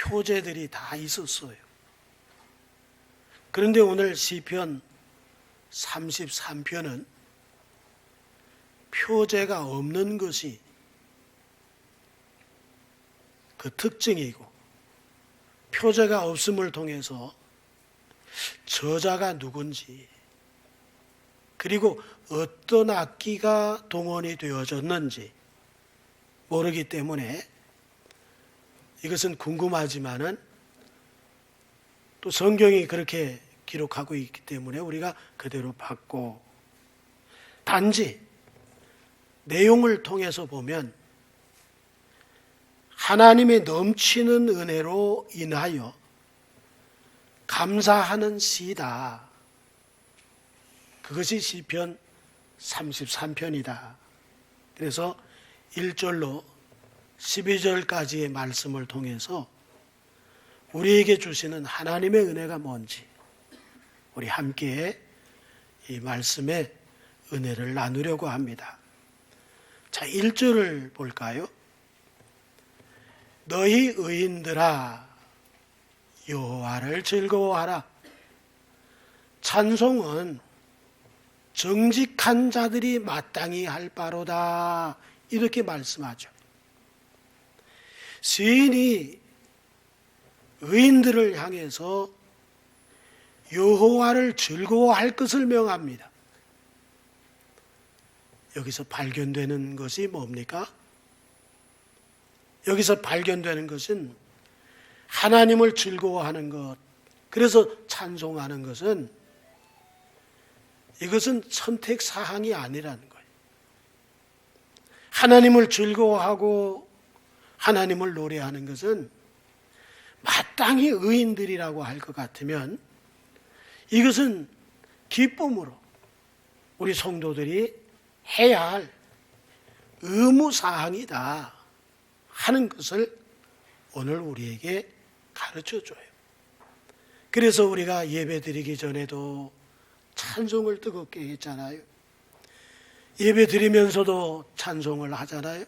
표제들이 다 있었어요. 그런데 오늘 시편 33편은 표제가 없는 것이 그 특징이고, 표제가 없음을 통해서 저자가 누군지, 그리고 어떤 악기가 동원이 되어졌는지 모르기 때문에 이것은 궁금하지만은 또 성경이 그렇게 기록하고 있기 때문에 우리가 그대로 받고, 단지 내용을 통해서 보면 하나님의 넘치는 은혜로 인하여 감사하는 시다. 그것이 시편 33편이다. 그래서 1절로 12절까지의 말씀을 통해서 우리에게 주시는 하나님의 은혜가 뭔지 우리 함께 이 말씀의 은혜를 나누려고 합니다. 자, 1절을 볼까요? 너희 의인들아 여호와를 즐거워하라. 찬송은 정직한 자들이 마땅히 할 바로다. 이렇게 말씀하죠. 시인이 의인들을 향해서 여호와를 즐거워할 것을 명합니다. 여기서 발견되는 것이 뭡니까? 여기서 발견되는 것은 하나님을 즐거워하는 것, 그래서 찬송하는 것은 이것은 선택사항이 아니라는 거예요. 하나님을 즐거워하고 하나님을 노래하는 것은 마땅히 의인들이라고 할 것 같으면 이것은 기쁨으로 우리 성도들이 해야 할 의무사항이다 하는 것을 오늘 우리에게 가르쳐줘요. 그래서 우리가 예배 드리기 전에도 찬송을 뜨겁게 했잖아요. 예배 드리면서도 찬송을 하잖아요.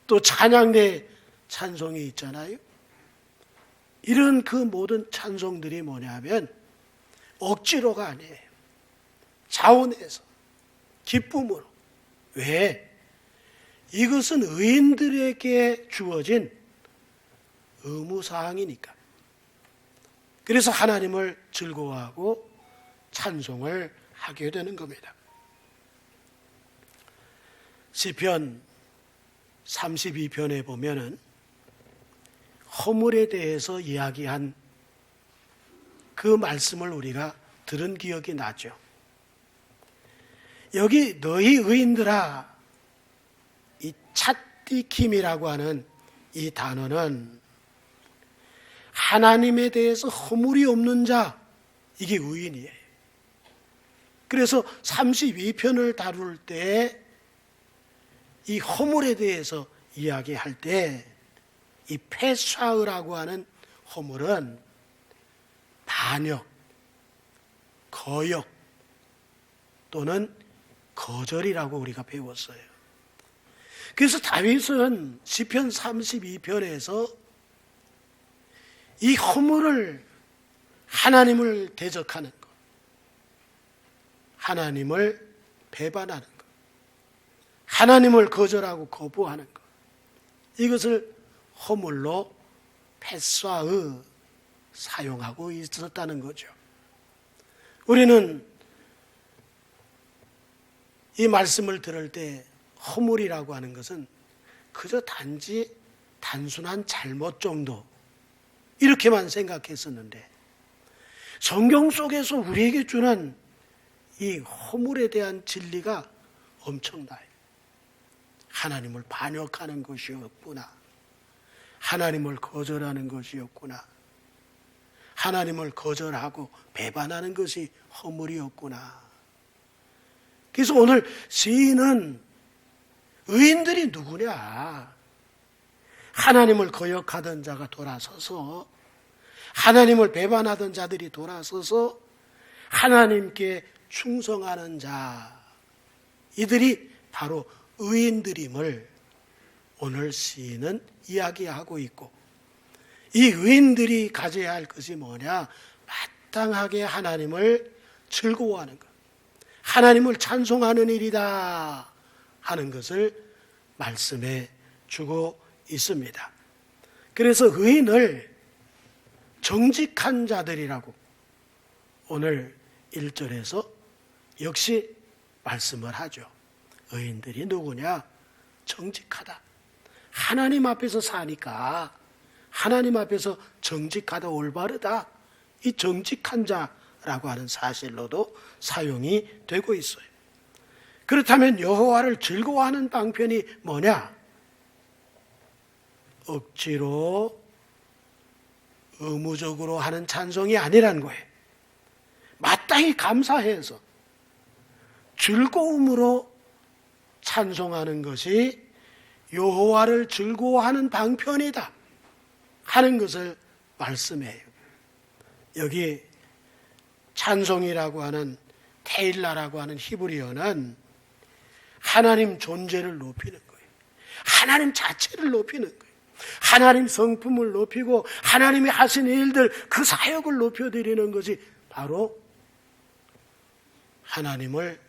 또 찬양 내 찬송이 있잖아요. 이런 그 모든 찬송들이 뭐냐면 억지로가 아니에요. 자원해서 기쁨으로. 왜? 이것은 의인들에게 주어진 의무사항이니까. 그래서 하나님을 즐거워하고 찬송을 하게 되는 겁니다. 시편 32편에 보면은 허물에 대해서 이야기한 그 말씀을 우리가 들은 기억이 나죠. 여기 너희 의인들아, 이 찻디킴이라고 하는 이 단어는 하나님에 대해서 허물이 없는 자, 이게 의인이에요. 그래서 32편을 다룰 때 이 허물에 대해서 이야기할 때 이 페샤으라고 하는 허물은 반역, 거역 또는 거절이라고 우리가 배웠어요. 그래서 다윗은 시편 32편에서 이 허물을 하나님을 대적하는 것, 하나님을 배반하는 것, 하나님을 거절하고 거부하는 것, 이것을 허물로 페샤으 사용하고 있었다는 거죠. 우리는 이 말씀을 들을 때 허물이라고 하는 것은 그저 단지 단순한 잘못 정도 이렇게만 생각했었는데 성경 속에서 우리에게 주는 이 허물에 대한 진리가 엄청나요. 하나님을 반역하는 것이었구나. 하나님을 거절하는 것이었구나. 하나님을 거절하고 배반하는 것이 허물이었구나. 그래서 오늘 시인은 의인들이 누구냐? 하나님을 거역하던 자가 돌아서서, 하나님을 배반하던 자들이 돌아서서 하나님께 충성하는 자, 이들이 바로 의인들임을 오늘 시인은 이야기하고 있고, 이 의인들이 가져야 할 것이 뭐냐? 마땅하게 하나님을 즐거워하는 것, 하나님을 찬송하는 일이다 하는 것을 말씀해 주고 있습니다. 그래서 의인을 정직한 자들이라고 오늘 1절에서 역시 말씀을 하죠. 의인들이 누구냐? 정직하다. 하나님 앞에서 사니까 하나님 앞에서 정직하다, 올바르다. 이 정직한 자라고 하는 사실로도 사용이 되고 있어요. 그렇다면 여호와를 즐거워하는 방편이 뭐냐? 억지로 의무적으로 하는 찬송이 아니라는 거예요. 마땅히 감사해서 즐거움으로 찬송하는 것이 여호와를 즐거워하는 방편이다 하는 것을 말씀해요. 여기 찬송이라고 하는 테일라라고 하는 히브리어는 하나님 존재를 높이는 거예요. 하나님 자체를 높이는 거예요. 하나님 성품을 높이고 하나님이 하신 일들, 그 사역을 높여드리는 것이 바로 하나님을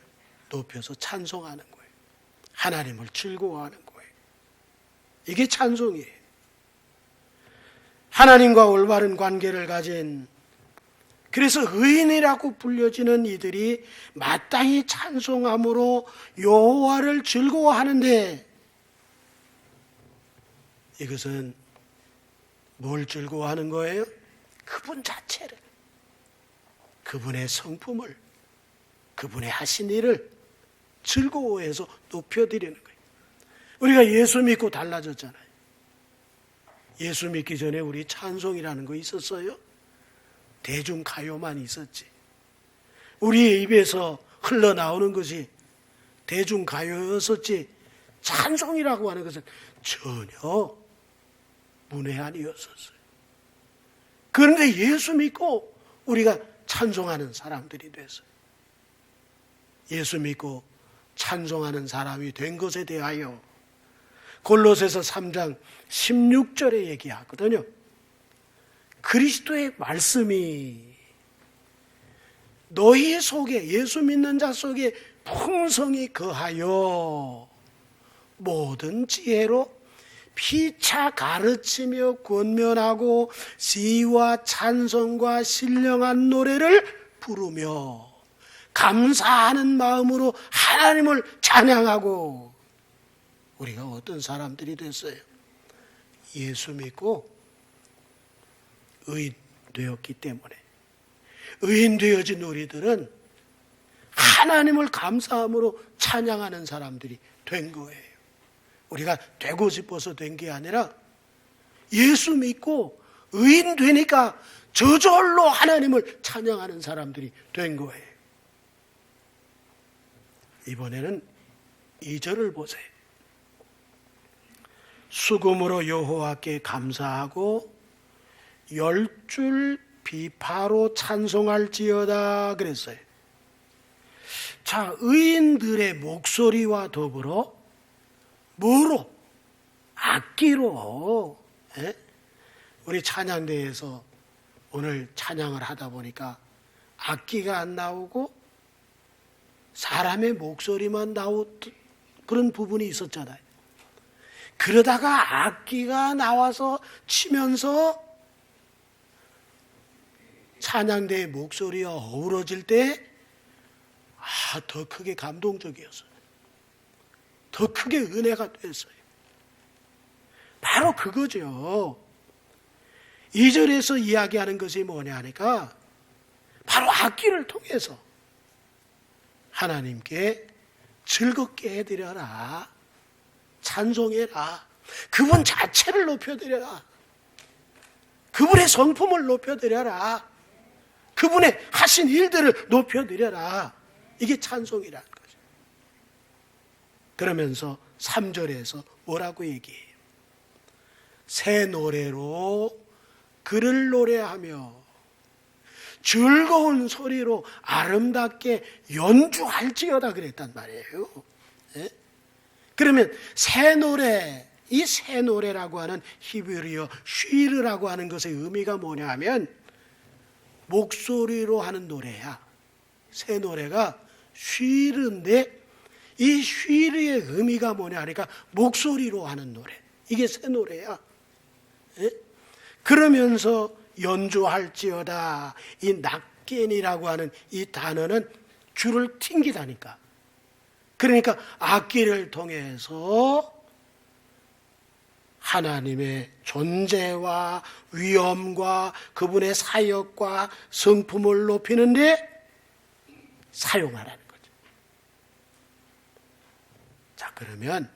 높여서 찬송하는 거예요. 하나님을 즐거워하는 거예요. 이게 찬송이에요. 하나님과 올바른 관계를 가진, 그래서 의인이라고 불려지는 이들이 마땅히 찬송함으로 여호와를 즐거워하는데, 이것은 뭘 즐거워하는 거예요? 그분 자체를, 그분의 성품을, 그분의 하신 일을 즐거워해서 높여드리는 거예요. 우리가 예수 믿고 달라졌잖아요. 예수 믿기 전에 우리 찬송이라는 거 있었어요? 대중가요만 있었지. 우리의 입에서 흘러나오는 것이 대중가요였었지, 찬송이라고 하는 것은 전혀 문외한이었었어요. 그런데 예수 믿고 우리가 찬송하는 사람들이 됐어요. 예수 믿고 찬송하는 사람이 된 것에 대하여 골로새서 3장 16절에 얘기하거든요. 그리스도의 말씀이 너희 속에, 예수 믿는 자 속에 풍성히 거하여 모든 지혜로 피차 가르치며 권면하고 시와 찬송과 신령한 노래를 부르며 감사하는 마음으로 하나님을 찬양하고. 우리가 어떤 사람들이 됐어요? 예수 믿고 의인 되었기 때문에, 의인 되어진 우리들은 하나님을 감사함으로 찬양하는 사람들이 된 거예요. 우리가 되고 싶어서 된 게 아니라 예수 믿고 의인 되니까 저절로 하나님을 찬양하는 사람들이 된 거예요. 이번에는 2절을 보세요. 수금으로 여호와께 감사하고 10줄 비파로 찬송할지어다 그랬어요. 자, 의인들의 목소리와 더불어 뭐로? 악기로. 우리 찬양대에서 오늘 찬양을 하다 보니까 악기가 안 나오고 사람의 목소리만 나오는 그런 부분이 있었잖아요. 그러다가 악기가 나와서 치면서 찬양대의 목소리와 어우러질 때 더 크게 감동적이었어요. 더 크게 은혜가 됐어요. 바로 그거죠. 2절에서 이야기하는 것이 뭐냐 하니까 바로 악기를 통해서 하나님께 즐겁게 해드려라, 찬송해라, 그분 자체를 높여드려라, 그분의 성품을 높여드려라, 그분의 하신 일들을 높여드려라. 이게 찬송이라는 거죠. 그러면서 3절에서 뭐라고 얘기해요? 새 노래로 그를 노래하며 즐거운 소리로 아름답게 연주할지어다 그랬단 말이에요. 그러면 새 노래, 이 새 노래라고 하는 히브리어 쉬르라고 하는 것의 의미가 뭐냐 하면 목소리로 하는 노래야. 새 노래가 쉬르인데 이 쉬르의 의미가 뭐냐 하니까 목소리로 하는 노래. 이게 새 노래야. 예? 그러면서 연주할지어다. 이 낙겐이라고 하는 이 단어는 줄을 튕기다니까. 그러니까 악기를 통해서 하나님의 존재와 위엄과 그분의 사역과 성품을 높이는데 사용하라는 거죠. 자, 그러면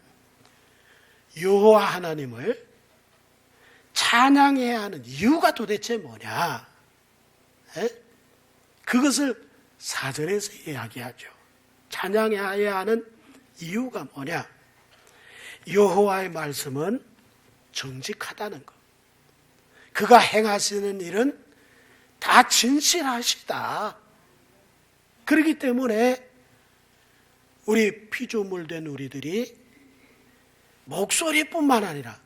여호와 하나님을 찬양해야 하는 이유가 도대체 뭐냐? 에? 그것을 사절에서 이야기하죠. 찬양해야 하는 이유가 뭐냐? 여호와의 말씀은 정직하다는 것. 그가 행하시는 일은 다 진실하시다. 그렇기 때문에 우리 피조물된 우리들이 목소리뿐만 아니라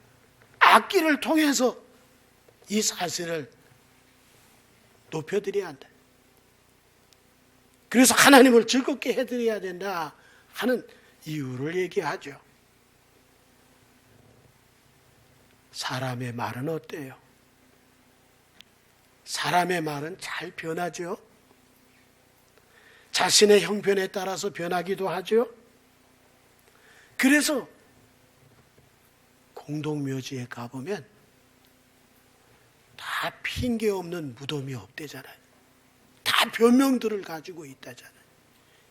악기를 통해서 이 사실을 높여드려야 한다. 그래서 하나님을 즐겁게 해드려야 된다 하는 이유를 얘기하죠. 사람의 말은 어때요? 사람의 말은 잘 변하죠. 자신의 형편에 따라서 변하기도 하죠. 그래서 공동묘지에 가보면 다 핑계 없는 무덤이 없대잖아요. 다 변명들을 가지고 있다잖아요.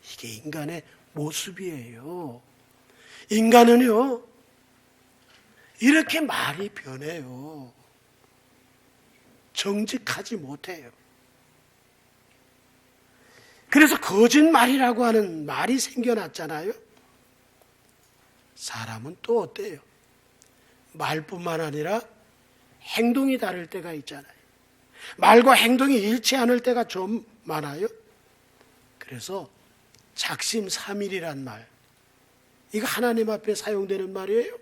이게 인간의 모습이에요. 인간은요, 이렇게 말이 변해요. 정직하지 못해요. 그래서 거짓말이라고 하는 말이 생겨났잖아요. 사람은 또 어때요? 말뿐만 아니라 행동이 다를 때가 있잖아요. 말과 행동이 일치 않을 때가 좀 많아요. 그래서 작심삼일이란 말, 이거 하나님 앞에 사용되는 말이에요?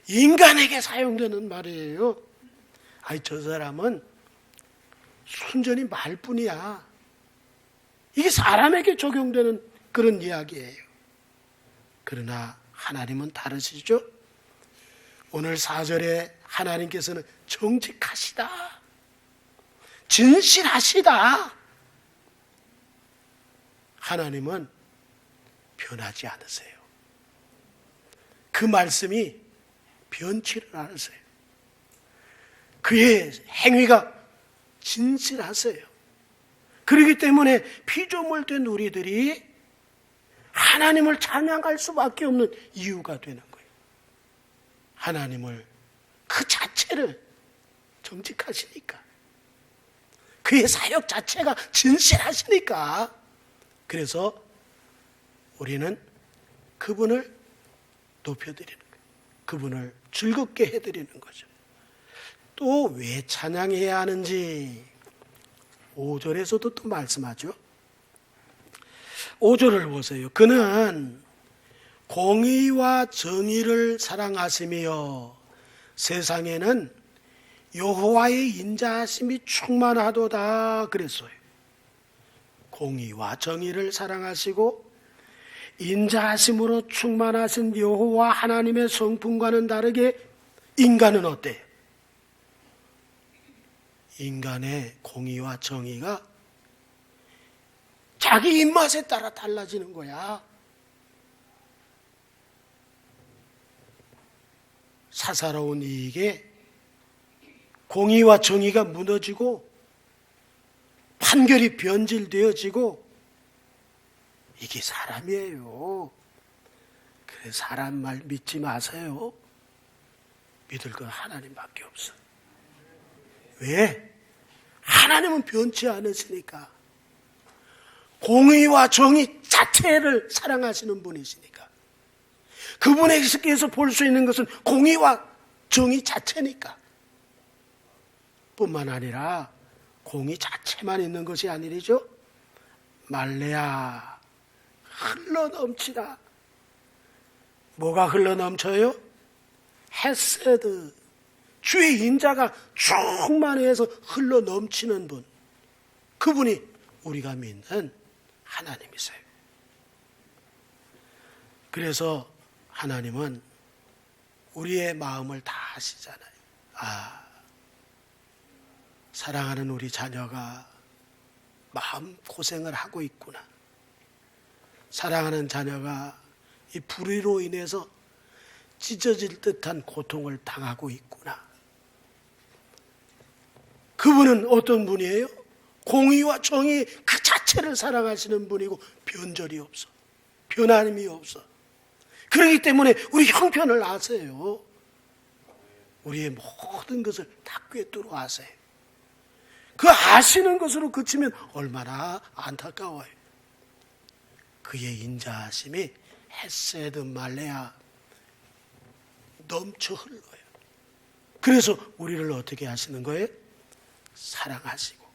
인간에게 사용되는 말이에요. 아니, 저 사람은 순전히 말뿐이야. 이게 사람에게 적용되는 그런 이야기예요. 그러나 하나님은 다르시죠? 오늘 4절에 하나님께서는 정직하시다, 진실하시다. 하나님은 변하지 않으세요. 그 말씀이 변치를 않으세요. 그의 행위가 진실하세요. 그렇기 때문에 피조물된 우리들이 하나님을 찬양할 수밖에 없는 이유가 되는 거예요. 하나님을 그 자체를 정직하시니까, 그의 사역 자체가 진실하시니까, 그래서 우리는 그분을 높여드리는 거예요. 그분을 즐겁게 해드리는 거죠. 또 왜 찬양해야 하는지 5절에서도 또 말씀하죠. 5절을 보세요. 그는 공의와 정의를 사랑하시며 세상에는 여호와의 인자하심이 충만하도다 그랬어요. 공의와 정의를 사랑하시고 인자하심으로 충만하신 여호와 하나님의 성품과는 다르게 인간은 어때요? 인간의 공의와 정의가 자기 입맛에 따라 달라지는 거야. 사사로운 이익에 공의와 정의가 무너지고 판결이 변질되어지고, 이게 사람이에요. 그래, 사람 말 믿지 마세요. 믿을 건 하나님밖에 없어. 왜? 하나님은 변치 않으시니까. 공의와 정의 자체를 사랑하시는 분이시니까. 그분에게서 볼 수 있는 것은 공의와 정의 자체니까. 뿐만 아니라 공의 자체만 있는 것이 아니죠. 말레야, 흘러넘치라. 뭐가 흘러넘쳐요? 헤세드, 주의 인자가 충만해서 흘러 넘치는 분, 그분이 우리가 믿는 하나님이세요. 그래서 하나님은 우리의 마음을 다 아시잖아요. 사랑하는 우리 자녀가 마음 고생을 하고 있구나. 사랑하는 자녀가 이 불의로 인해서 찢어질 듯한 고통을 당하고 있구나. 그분은 어떤 분이에요? 공의와 정의 그 자체를 사랑하시는 분이고 변절이 없어. 변함이 없어. 그렇기 때문에 우리 형편을 아세요. 우리의 모든 것을 다 꿰뚫어 아세요. 그 아시는 것으로 그치면 얼마나 안타까워요. 그의 인자하심이 헤세드 말레아 넘쳐 흘러요. 그래서 우리를 어떻게 하시는 거예요? 사랑하시고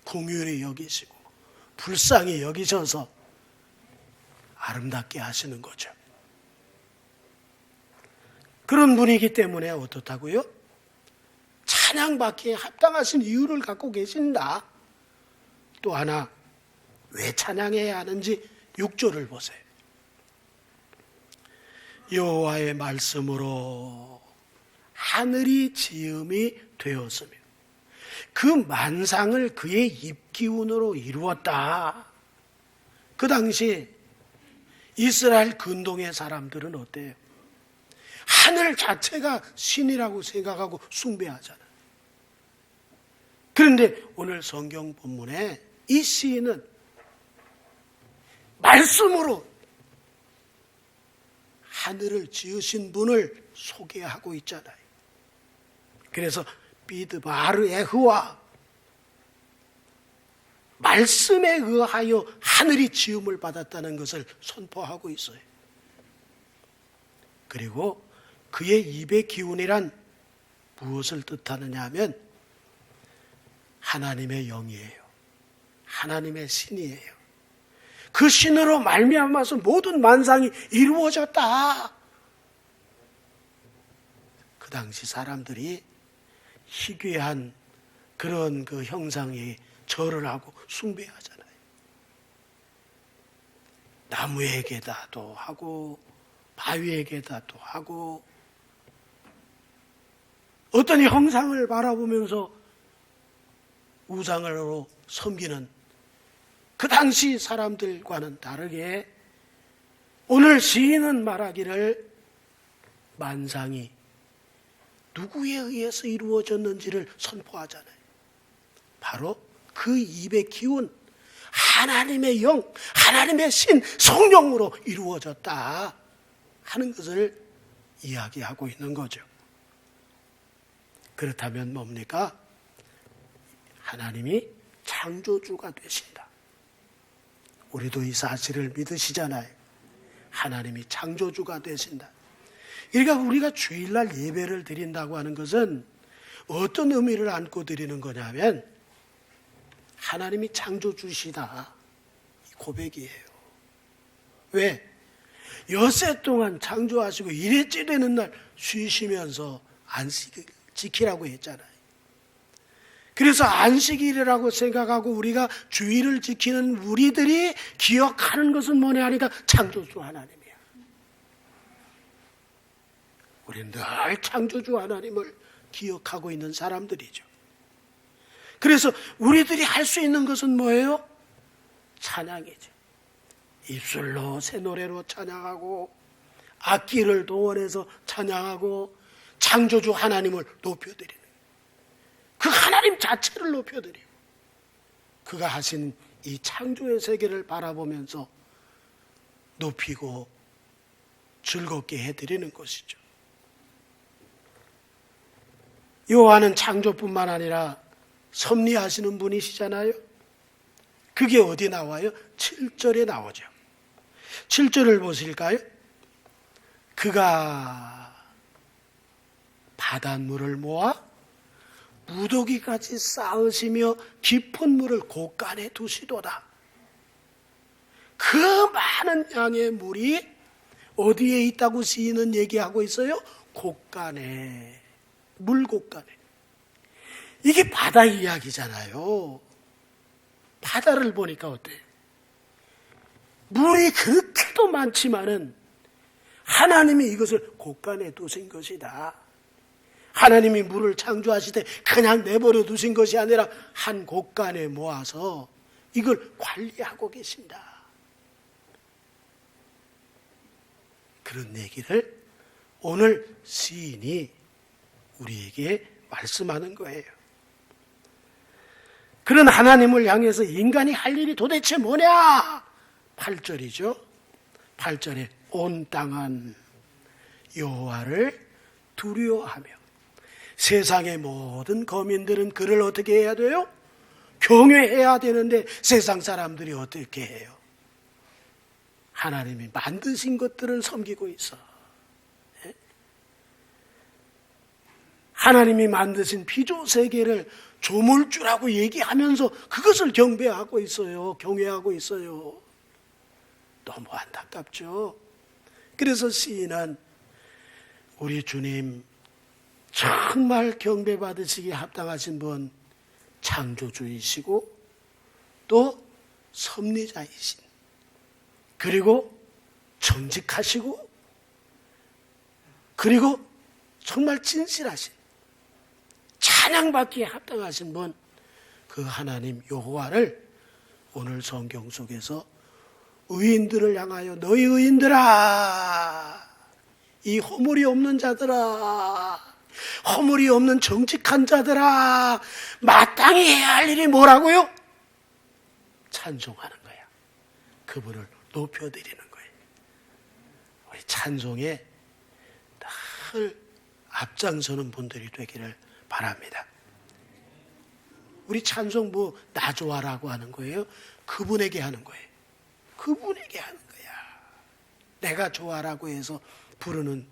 긍휼히 여기시고 불쌍히 여기셔서 아름답게 하시는 거죠. 그런 분이기 때문에 어떻다고요? 찬양받기에 합당하신 이유를 갖고 계신다. 또 하나, 왜 찬양해야 하는지 6절을 보세요. 여호와의 말씀으로 하늘이 지음이 되었으며 그 만상을 그의 입기운으로 이루었다. 그 당시 이스라엘 근동의 사람들은 어때요? 하늘 자체가 신이라고 생각하고 숭배하잖아요. 그런데 오늘 성경 본문에 이 시인은 말씀으로 하늘을 지으신 분을 소개하고 있잖아요. 그래서 비드바르 에흐와 말씀에 의하여 하늘이 지음을 받았다는 것을 선포하고 있어요. 그리고 그의 입의 기운이란 무엇을 뜻하느냐 하면 하나님의 영이에요. 하나님의 신이에요. 그 신으로 말미암아서 모든 만상이 이루어졌다. 그 당시 사람들이 희귀한 그런 그 형상에 절을 하고 숭배하잖아요. 나무에게다도 하고 바위에게다도 하고 어떤 형상을 바라보면서 우상으로 섬기는 그 당시 사람들과는 다르게 오늘 시인은 말하기를 만상이 누구에 의해서 이루어졌는지를 선포하잖아요. 바로 그 입의 기운, 하나님의 영, 하나님의 신, 성령으로 이루어졌다 하는 것을 이야기하고 있는 거죠. 그렇다면 뭡니까? 하나님이 창조주가 되신다. 우리도 이 사실을 믿으시잖아요. 하나님이 창조주가 되신다. 그러니까 우리가 주일날 예배를 드린다고 하는 것은 어떤 의미를 안고 드리는 거냐면 하나님이 창조주시다. 고백이에요. 왜? 엿새 동안 창조하시고 일회째 되는 날 쉬시면서 안식을 지키라고 했잖아요. 그래서 안식일이라고 생각하고 우리가 주일을 지키는 우리들이 기억하는 것은 뭐냐 하니까 창조주 하나님이야. 우리는 늘 창조주 하나님을 기억하고 있는 사람들이죠. 그래서 우리들이 할 수 있는 것은 뭐예요? 찬양이죠. 입술로 새 노래로 찬양하고 악기를 동원해서 찬양하고 창조주 하나님을 높여드리는 그 하나님 자체를 높여드리고 그가 하신 이 창조의 세계를 바라보면서 높이고 즐겁게 해드리는 것이죠. 여호와는 창조뿐만 아니라 섭리하시는 분이시잖아요. 그게 어디 나와요? 7절에 나오죠. 7절을 보실까요? 그가 바닷물을 모아 무더기까지 쌓으시며 깊은 물을 곳간에 두시도다. 그 많은 양의 물이 어디에 있다고 시인은 얘기하고 있어요? 곳간에, 물 곳간에. 이게 바다 이야기잖아요. 바다를 보니까 어때요? 물이 그렇게도 많지만은 하나님이 이것을 곳간에 두신 것이다. 하나님이 물을 창조하실 때 그냥 내버려 두신 것이 아니라 한 곳간에 모아서 이걸 관리하고 계신다. 그런 얘기를 오늘 시인이 우리에게 말씀하는 거예요. 그런 하나님을 향해서 인간이 할 일이 도대체 뭐냐? 8절이죠. 8절에 온 땅은 여호와를 두려워하며, 세상의 모든 거민들은 그를 어떻게 해야 돼요? 경외해야 되는데 세상 사람들이 어떻게 해요? 하나님이 만드신 것들을 섬기고 있어. 하나님이 만드신 피조세계를 조물주라고 얘기하면서 그것을 경배하고 있어요. 경외하고 있어요. 너무 안타깝죠. 그래서 시인은 우리 주님 정말 경배받으시기에 합당하신 분, 창조주이시고 또 섭리자이신, 그리고 정직하시고, 그리고 정말 진실하신, 찬양받기에 합당하신 분, 그 하나님 여호와를 오늘 성경 속에서 의인들을 향하여 너희 의인들아, 이 허물이 없는 자들아, 허물이 없는 정직한 자들아, 마땅히 해야 할 일이 뭐라고요? 찬송하는 거야. 그분을 높여드리는 거예요. 우리 찬송에 늘 앞장서는 분들이 되기를 바랍니다. 우리 찬송 뭐 나 좋아라고 하는 거예요? 그분에게 하는 거예요. 그분에게 하는 거야. 내가 좋아라고 해서 부르는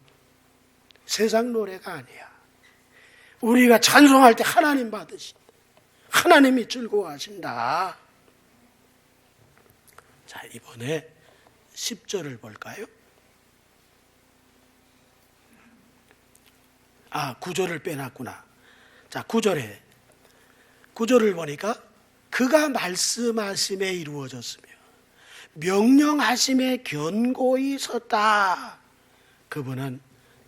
세상 노래가 아니야. 우리가 찬송할 때 하나님 받으신다. 하나님이 즐거워하신다. 자, 이번에 10절을 볼까요? 9절을 빼놨구나. 자, 9절을 보니까 그가 말씀하심에 이루어졌으며 명령하심에 견고히 섰다. 그분은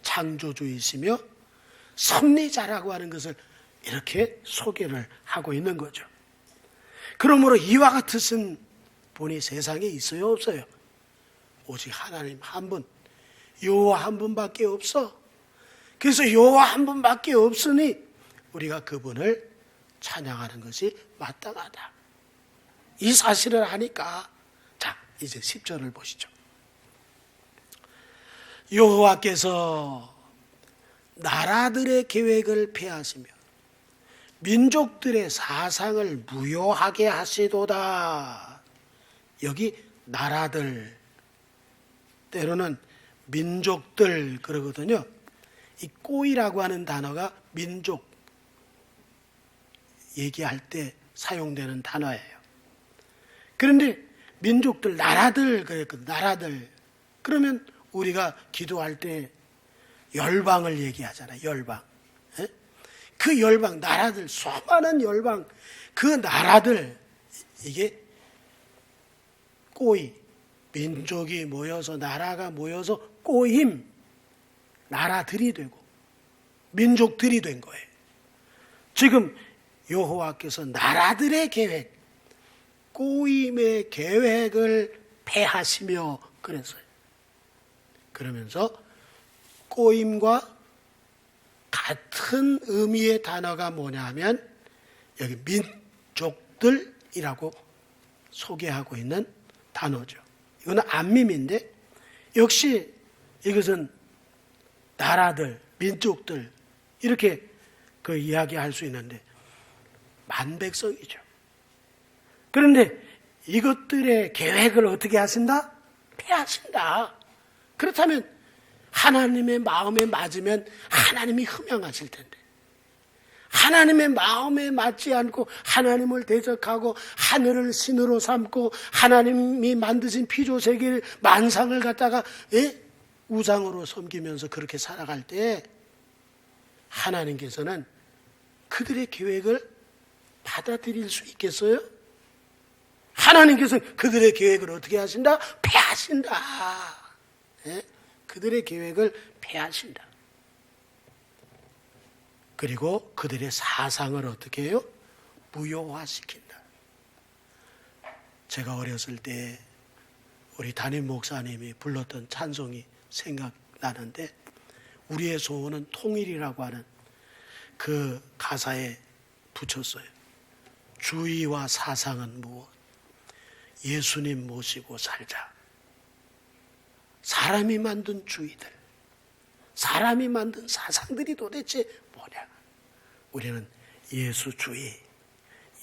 창조주이시며 섭리자라고 하는 것을 이렇게 소개를 하고 있는 거죠. 그러므로 이와 같으신 분이 세상에 있어요, 없어요? 오직 하나님 한 분, 여호와 한 분밖에 없어. 그래서 여호와 한 분밖에 없으니 우리가 그분을 찬양하는 것이 마땅하다. 이 사실을 아니까, 자, 이제 10절을 보시죠. 여호와께서 나라들의 계획을 폐하시며 민족들의 사상을 무효하게 하시도다. 여기 나라들, 때로는 민족들 그러거든요. 이 꼬이라고 하는 단어가 민족 얘기할 때 사용되는 단어예요. 그런데 민족들, 나라들 그랬거든요. 나라들. 그러면 우리가 기도할 때 열방을 얘기하잖아요. 열방. 그 열방, 나라들, 수많은 열방, 그 나라들, 이게 꼬이, 민족이 모여서, 나라가 모여서 꼬임, 나라들이 되고 민족들이 된 거예요. 지금 여호와께서 나라들의 계획, 꼬임의 계획을 폐하시며 그랬어요. 그러면서 꼬임과 같은 의미의 단어가 뭐냐 하면 여기 민족들이라고 소개하고 있는 단어죠. 이거는 안밈인데 역시 이것은 나라들, 민족들 이렇게 그 이야기할 수 있는데 만백성이죠. 그런데 이것들의 계획을 어떻게 하신다? 폐하신다. 그렇다면 하나님의 마음에 맞으면 하나님이 흠양하실 텐데, 하나님의 마음에 맞지 않고 하나님을 대적하고 하늘을 신으로 삼고 하나님이 만드신 피조세계를 만상을 갖다가 우상으로 섬기면서 그렇게 살아갈 때 하나님께서는 그들의 계획을 받아들일 수 있겠어요? 하나님께서는 그들의 계획을 어떻게 하신다? 패하신다. 예? 그들의 계획을 패하신다. 그리고 그들의 사상을 어떻게 해요? 무효화시킨다. 제가 어렸을 때 우리 담임 목사님이 불렀던 찬송이 생각나는데, 우리의 소원은 통일이라고 하는 그 가사에 붙였어요. 주의와 사상은 무엇? 예수님 모시고 살자. 사람이 만든 주의들, 사람이 만든 사상들이 도대체 뭐냐? 우리는 예수주의,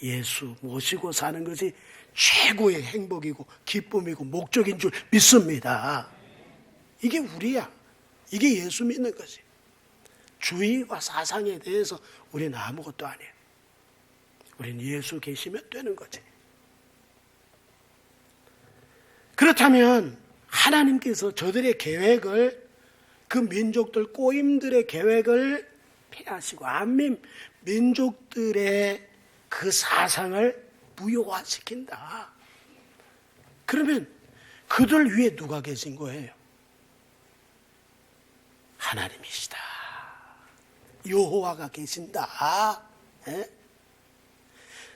예수 모시고 사는 것이 최고의 행복이고 기쁨이고 목적인 줄 믿습니다. 이게 우리야. 이게 예수 믿는 거지. 주의와 사상에 대해서 우리는 아무것도 아니에요. 우리는 예수 계시면 되는 거지. 그렇다면 하나님께서 저들의 계획을, 그 민족들 꼬임들의 계획을 폐하시고 안민 민족들의 그 사상을 무효화시킨다. 그러면 그들 위에 누가 계신 거예요? 하나님이시다. 여호와가 계신다. 에?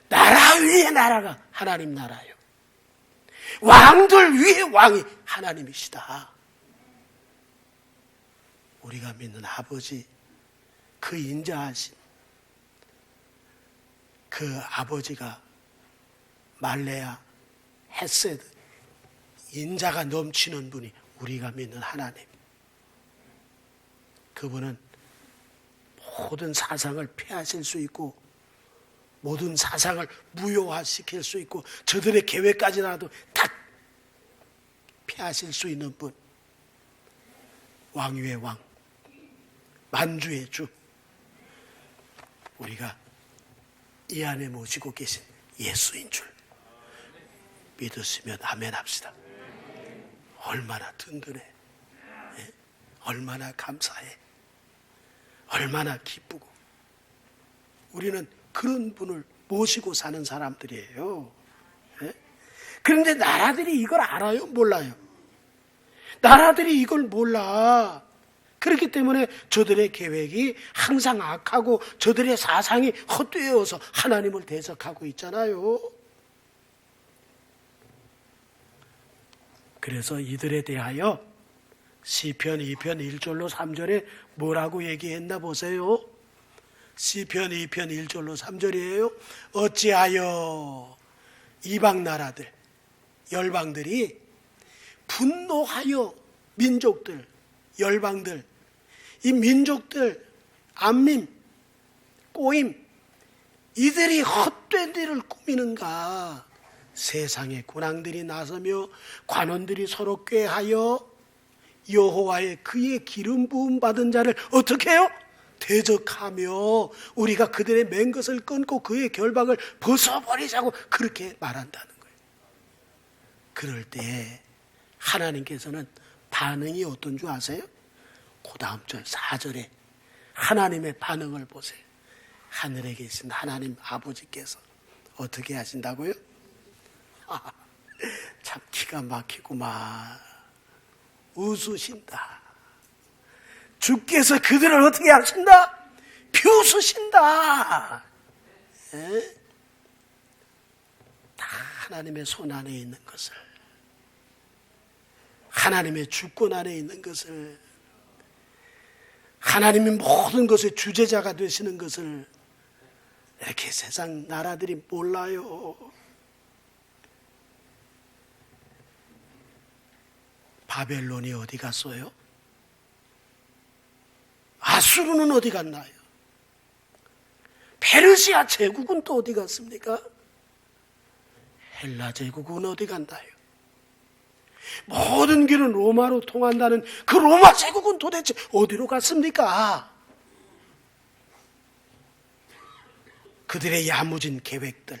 나라 위에 나라가 하나님 나라예요. 왕들 위에 왕이 하나님이시다. 우리가 믿는 아버지, 그 인자하신 그 아버지가 말레아, 헤세드, 인자가 넘치는 분이 우리가 믿는 하나님. 그분은 모든 사상을 폐하실 수 있고 모든 사상을 무효화시킬 수 있고 저들의 계획까지라도 다 폐하실 수 있는 분. 왕위의 왕, 만주의 주. 우리가 이 안에 모시고 계신 예수인 줄 믿으시면 아멘 합시다. 얼마나 든든해. 예? 얼마나 감사해. 얼마나 기쁘고. 우리는 그런 분을 모시고 사는 사람들이에요. 예? 그런데 나라들이 이걸 알아요? 몰라요? 나라들이 이걸 몰라. 그렇기 때문에 저들의 계획이 항상 악하고 저들의 사상이 헛되어서 하나님을 대적하고 있잖아요. 그래서 이들에 대하여 시편 2편 1절로 3절에 뭐라고 얘기했나 보세요. 시편 2편 1절로 3절이에요. 어찌하여 이방 나라들, 열방들이 분노하여 민족들, 열방들, 이 민족들, 안민, 꼬임, 이들이 헛된 일을 꾸미는가. 세상의 군왕들이 나서며 관원들이 서로 꾀하여 여호와의 그의 기름 부음 받은 자를 어떻게 해요? 대적하며 우리가 그들의 맨 것을 끊고 그의 결박을 벗어버리자고 그렇게 말한다는 거예요. 그럴 때 하나님께서는 반응이 어떤 줄 아세요? 그 다음 절 4절에 하나님의 반응을 보세요. 하늘에 계신 하나님 아버지께서 어떻게 하신다고요? 참 기가 막히구만. 웃으신다. 주께서 그들을 어떻게 하신다? 비웃으신다. 에? 다 하나님의 손 안에 있는 것을, 하나님의 주권 안에 있는 것을, 하나님이 모든 것의 주재자가 되시는 것을 이렇게 세상 나라들이 몰라요. 바벨론이 어디 갔어요? 아수르는 어디 갔나요? 페르시아 제국은 또 어디 갔습니까? 헬라 제국은 어디 갔나요? 모든 길은 로마로 통한다는 그 로마 제국은 도대체 어디로 갔습니까? 그들의 야무진 계획들,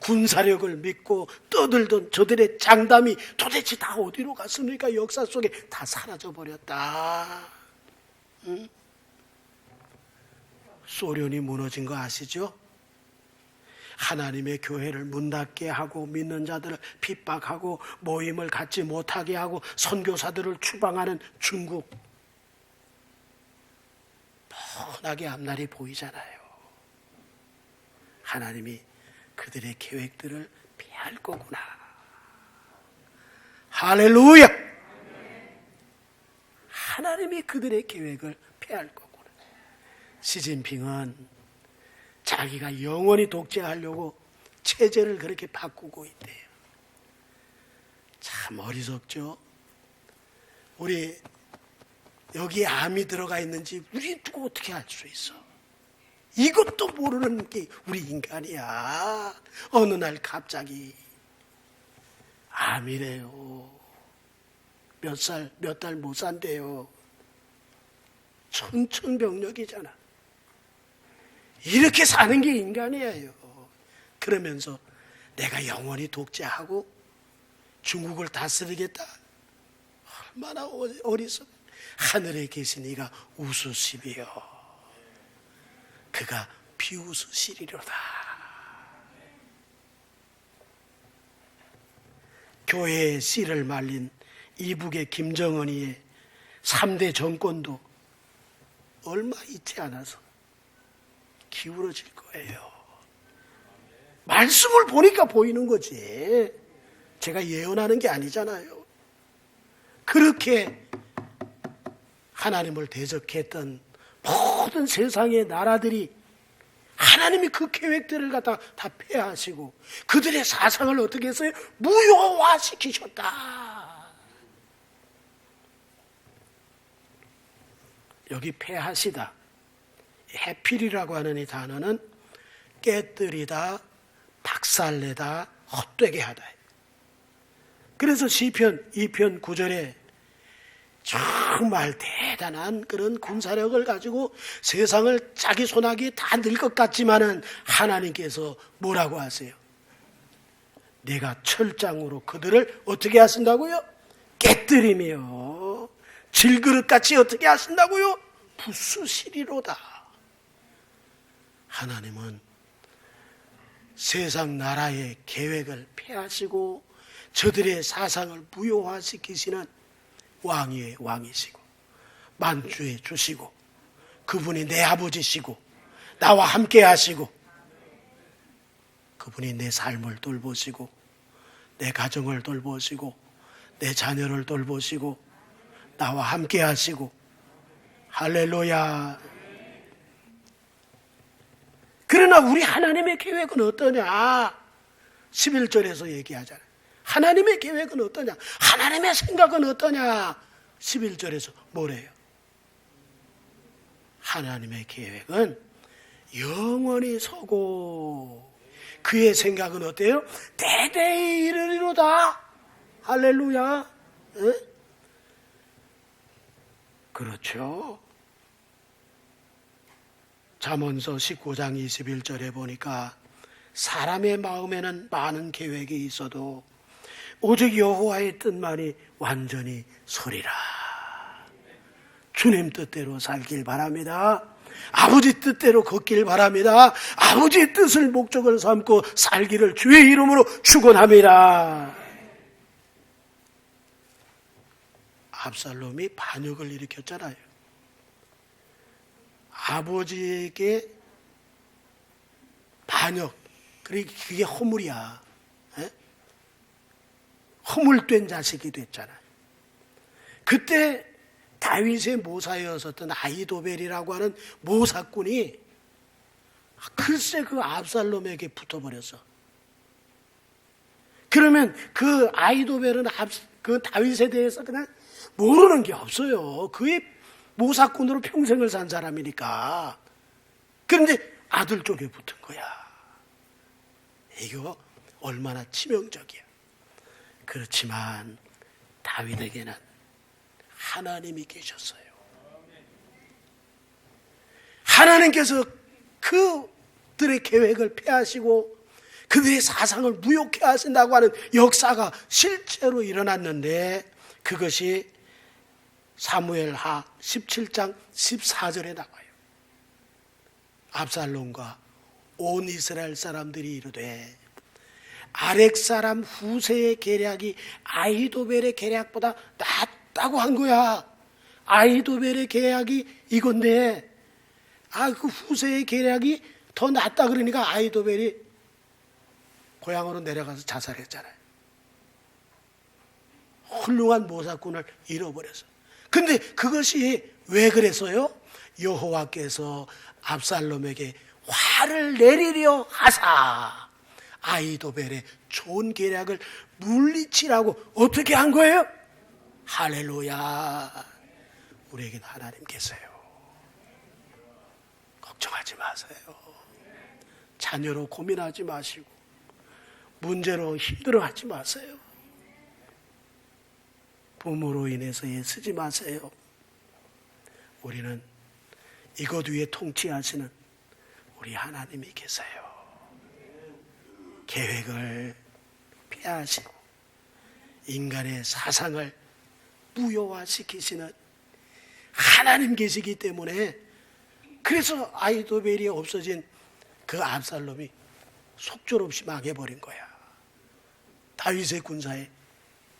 군사력을 믿고 떠들던 저들의 장담이 도대체 다 어디로 갔습니까? 역사 속에 다 사라져버렸다. 응? 소련이 무너진 거 아시죠? 하나님의 교회를 문 닫게 하고 믿는 자들을 핍박하고 모임을 갖지 못하게 하고 선교사들을 추방하는 중국. 뻔하게 앞날이 보이잖아요. 하나님이 그들의 계획들을 피할 거구나. 할렐루야! 하나님이 그들의 계획을 피할 거구나. 시진핑은 자기가 영원히 독재하려고 체제를 그렇게 바꾸고 있대요. 참 어리석죠? 우리 여기에 암이 들어가 있는지 우리 누구 어떻게 알 수 있어? 이것도 모르는 게 우리 인간이야. 어느 날 갑자기 암이래요. 몇 달 못 산대요. 천천병력이잖아. 이렇게 사는 게 인간이에요. 그러면서 내가 영원히 독재하고 중국을 다스리겠다. 얼마나 어리석어. 하늘에 계신 이가 웃으시며 그가 비웃으시리로다. 교회의 씨를 말린 이북의 김정은이의 3대 정권도 얼마 있지 않아서 기울어질 거예요. 말씀을 보니까 보이는 거지. 제가 예언하는 게 아니잖아요. 그렇게 하나님을 대적했던 모든 세상의 나라들이 하나님이 그 계획들을 갖다 다 폐하시고 그들의 사상을 어떻게 했어요? 무효화시키셨다. 여기 폐하시다. 해필이라고 하는 이 단어는 깨뜨리다, 박살내다, 헛되게 하다. 그래서 시편 2편 9절에 정말 대단한 그런 군사력을 가지고 세상을 자기 손아귀에 다 늘 것 같지만은 하나님께서 뭐라고 하세요? 내가 철장으로 그들을 어떻게 하신다고요? 깨뜨리며 질그릇같이 어떻게 하신다고요? 부수시리로다. 하나님은 세상 나라의 계획을 폐하시고 저들의 사상을 무효화시키시는 왕의 왕이시고 만주에 주시고 그분이 내 아버지시고 나와 함께 하시고 그분이 내 삶을 돌보시고 내 가정을 돌보시고 내 자녀를 돌보시고 나와 함께 하시고 할렐루야. 그러나 우리 하나님의 계획은 어떠냐? 11절에서 얘기하잖아요. 하나님의 계획은 어떠냐? 하나님의 생각은 어떠냐? 11절에서 뭐래요? 하나님의 계획은 영원히 서고 그의 생각은 어때요? 대대히 이르리로다. 할렐루야. 에? 그렇죠. 잠언서 19장 21절에 보니까 사람의 마음에는 많은 계획이 있어도 오직 여호와의 뜻만이 완전히 서리라. 주님 뜻대로 살길 바랍니다. 아버지 뜻대로 걷길 바랍니다. 아버지의 뜻을 목적을 삼고 살기를 주의 이름으로 축원합니다. 압살롬이 반역을 일으켰잖아요. 아버지에게 반역, 그게 허물이야. 에? 허물된 자식이 됐잖아요. 그때 다윗의 모사였었던 아히도벨이라고 하는 모사꾼이 글쎄 그 압살롬에게 붙어버렸어. 그러면 그 아히도벨은 그 다윗에 대해서 그냥 모르는 게 없어요. 그의 모사꾼으로 평생을 산 사람이니까. 그런데 아들 쪽에 붙은 거야. 이거 얼마나 치명적이야. 그렇지만 다윗에게는 하나님이 계셨어요. 하나님께서 그들의 계획을 폐하시고 그들의 사상을 무욕해 하신다고 하는 역사가 실제로 일어났는데 그것이 사무엘하 17장 14절에 나와요. 압살롬과 온 이스라엘 사람들이 이르되 아렉 사람 후세의 계략이 아히도벨의 계략보다 낫다고 한 거야. 아히도벨의 계략이 이건데 그 후세의 계략이 더 낫다 그러니까 아히도벨이 고향으로 내려가서 자살했잖아요. 훌륭한 모사꾼을 잃어버렸어요. 근데 그것이 왜 그랬어요? 여호와께서 압살롬에게 화를 내리려 하사 아히도벨의 좋은 계략을 물리치라고 어떻게 한 거예요? 할렐루야. 우리에겐 하나님 계세요. 걱정하지 마세요. 자녀로 고민하지 마시고 문제로 힘들어하지 마세요. 부모로 인해서 애쓰지 마세요. 우리는 이것 위에 통치하시는 우리 하나님이 계세요. 계획을 폐하시고 인간의 사상을 무효화시키시는 하나님 계시기 때문에 그래서 아히도벨이 없어진 그 압살롬이 속절없이 망해버린 거야. 다윗의 군사에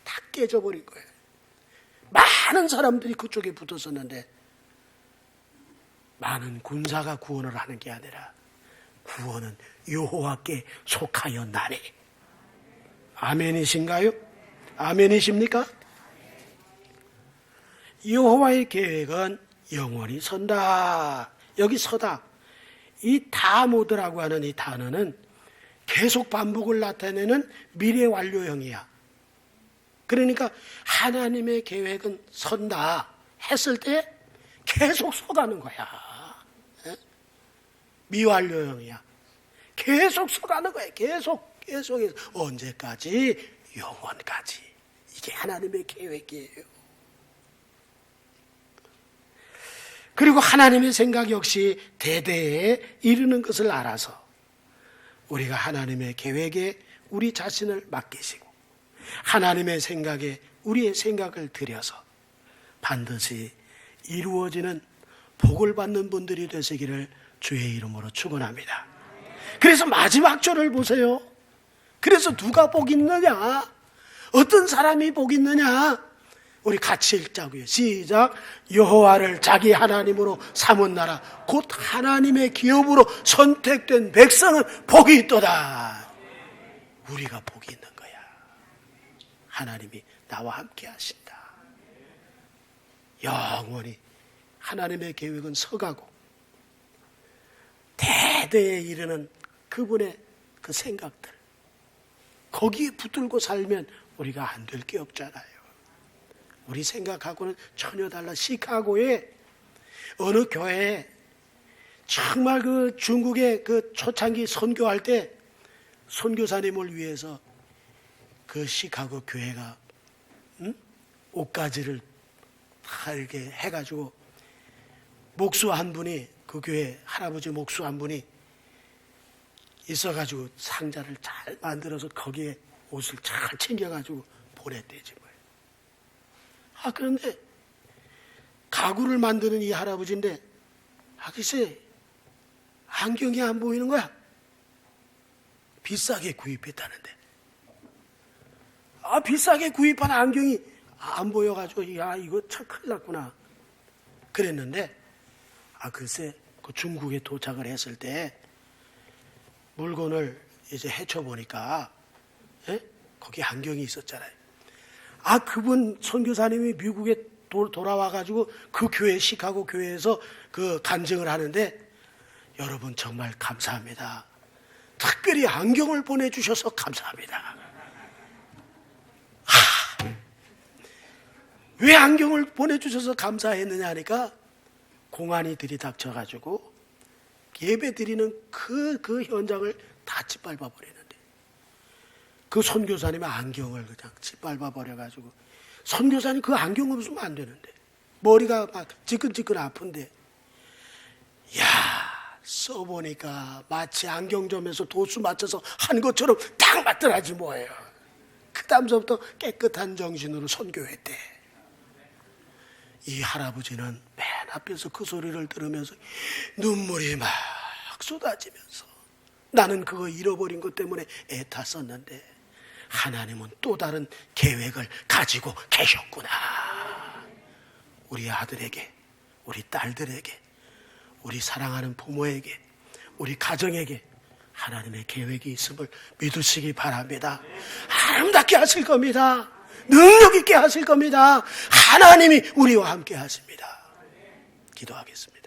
다 깨져버린 거예요. 많은 사람들이 그쪽에 붙었었는데 많은 군사가 구원을 하는 게 아니라 구원은 여호와께 속하였나니. 아멘이신가요? 아멘이십니까? 여호와의 계획은 영원히 선다. 여기 서다. 이 다모드라고 하는 이 단어는 계속 반복을 나타내는 미래 완료형이야. 그러니까 하나님의 계획은 선다 했을 때 계속 서가는 거야. 미완료형이야. 계속 서가는 거야. 계속 언제까지? 영원까지. 이게 하나님의 계획이에요. 그리고 하나님의 생각 역시 대대에 이르는 것을 알아서 우리가 하나님의 계획에 우리 자신을 맡기시고 하나님의 생각에 우리의 생각을 들여서 반드시 이루어지는 복을 받는 분들이 되시기를 주의 이름으로 축원합니다. 그래서 마지막 절을 보세요. 그래서 누가 복 있느냐? 어떤 사람이 복 있느냐? 우리 같이 읽자고요. 시작. 여호와를 자기 하나님으로 삼은 나라 곧 하나님의 기업으로 선택된 백성은 복이 있도다. 우리가 복이 있는 거야. 하나님이 나와 함께 하신다. 영원히 하나님의 계획은 서가고 대대에 이르는 그분의 그 생각들 거기에 붙들고 살면 우리가 안 될 게 없잖아요. 우리 생각하고는 전혀 달라. 시카고에 어느 교회에 정말 그 중국의 그 초창기 선교할 때 선교사님을 위해서 그 시카고 교회가 옷가지를 다 이렇게 해가지고 목수 한 분이 그 교회 할아버지 목수 한 분이 있어가지고 상자를 잘 만들어서 거기에 옷을 잘 챙겨가지고 보냈대지 뭐예요. 그런데 가구를 만드는 이 할아버지인데 글쎄 안경이 안 보이는 거야. 비싸게 구입했다는데 비싸게 구입한 안경이 안 보여가지고 이거 참 큰일 났구나 그랬는데 글쎄 그 중국에 도착을 했을 때 물건을 이제 헤쳐보니까 거기 안경이 있었잖아요. 그분 선교사님이 미국에 돌아와가지고 그 교회 시카고 교회에서 그 간증을 하는데 여러분 정말 감사합니다. 특별히 안경을 보내주셔서 감사합니다. 왜 안경을 보내주셔서 감사했느냐 하니까 공안이 들이닥쳐가지고 예배 드리는 그 현장을 다 짓밟아 버리는데 그 선교사님의 안경을 그냥 짓밟아 버려가지고 선교사님 그 안경 없으면 안 되는데 머리가 막 지끈지끈 아픈데 써보니까 마치 안경점에서 도수 맞춰서 한 것처럼 딱 맞더라지 뭐예요. 그 다음서부터 깨끗한 정신으로 선교했대. 이 할아버지는 맨 앞에서 그 소리를 들으면서 눈물이 막 쏟아지면서 나는 그거 잃어버린 것 때문에 애탔었는데 하나님은 또 다른 계획을 가지고 계셨구나. 우리 아들에게, 우리 딸들에게, 우리 사랑하는 부모에게, 우리 가정에게 하나님의 계획이 있음을 믿으시기 바랍니다. 아름답게 하실 겁니다. 능력 있게 하실 겁니다. 하나님이 우리와 함께 하십니다. 기도하겠습니다.